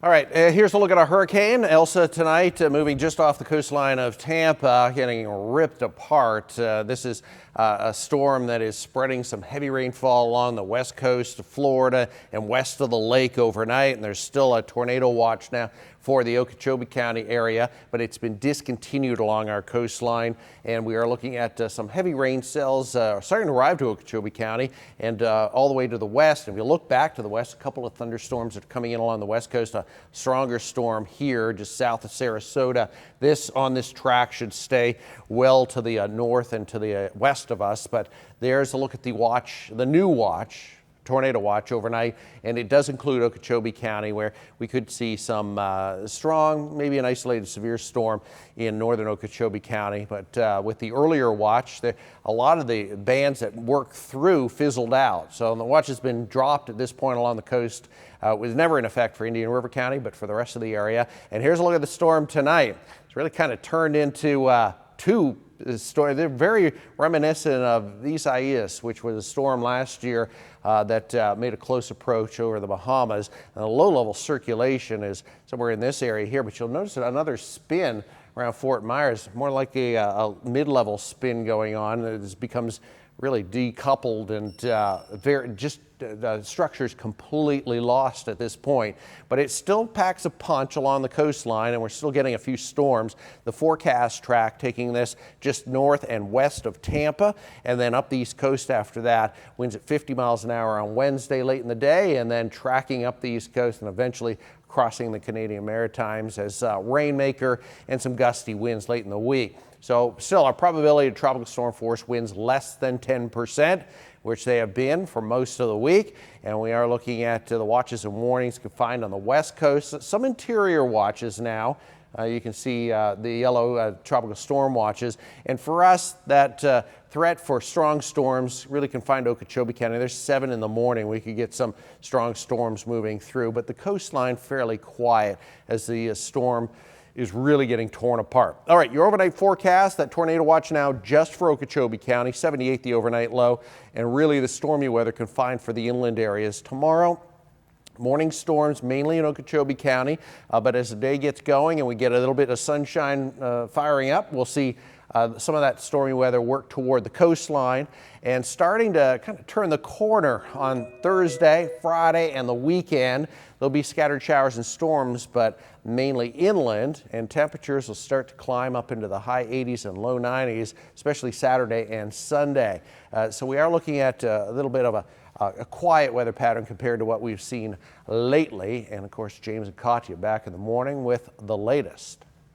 All right, here's a look at a Hurricane Elsa tonight, moving just off the coastline of Tampa, getting ripped apart. This is a storm that is spreading some heavy rainfall along the west coast of Florida and west of the lake overnight. And there's still a tornado watch now for the Okeechobee County area, but it's been discontinued along our coastline. And we are looking at some heavy rain cells starting to arrive to Okeechobee County and all the way to the west. And if you look back to the west, a couple of thunderstorms that are coming in along the west coast. A stronger storm here just south of Sarasota. This on this track should stay well to the north and to the west of us. But there's a look at the watch, the new watch. Tornado watch overnight, and it does include Okeechobee County, where we could see some strong, maybe an isolated severe storm in northern Okeechobee County. But with the earlier watch, a lot of the bands that work through fizzled out. So the watch has been dropped at this point along the coast. It was never in effect for Indian River County, but for the rest of the area. And here's a look at the storm tonight. It's really kind of turned into two storms. They're very reminiscent of Isaias, which was a storm last year that made a close approach over the Bahamas. And the low-level circulation is somewhere in this area here, but you'll notice another spin around Fort Myers, more like a mid-level spin going on. It becomes really decoupled and the structure's completely lost at this point, but it still packs a punch along the coastline, and we're still getting a few storms. The forecast track taking this just north and west of Tampa, and then up the east coast after that. Winds at 50 miles an hour on Wednesday late in the day, and then tracking up the east coast and eventually crossing the Canadian Maritimes as rainmaker and some gusty winds late in the week. So still, our probability of tropical storm force winds less than 10%, which they have been for most of the week. And we are looking at the watches and warnings confined on the west coast. Some interior watches now. You can see the yellow tropical storm watches. And for us, that threat for strong storms really confined to Okeechobee County. There's 7 in the morning. We could get some strong storms moving through, but the coastline fairly quiet as the storm is really getting torn apart. All right, your overnight forecast, that tornado watch now just for Okeechobee County, 78 the overnight low, and really the stormy weather confined for the inland areas. Tomorrow, morning storms mainly in Okeechobee County, but as the day gets going and we get a little bit of sunshine firing up, we'll see some of that stormy weather work toward the coastline and starting to kind of turn the corner on Thursday, Friday, and the weekend. There'll be scattered showers and storms, but mainly inland, and temperatures will start to climb up into the high 80s and low 90s, especially Saturday and Sunday. So we are looking at a little bit of a quiet weather pattern compared to what we've seen lately. And of course, James and Katya back in the morning with the latest.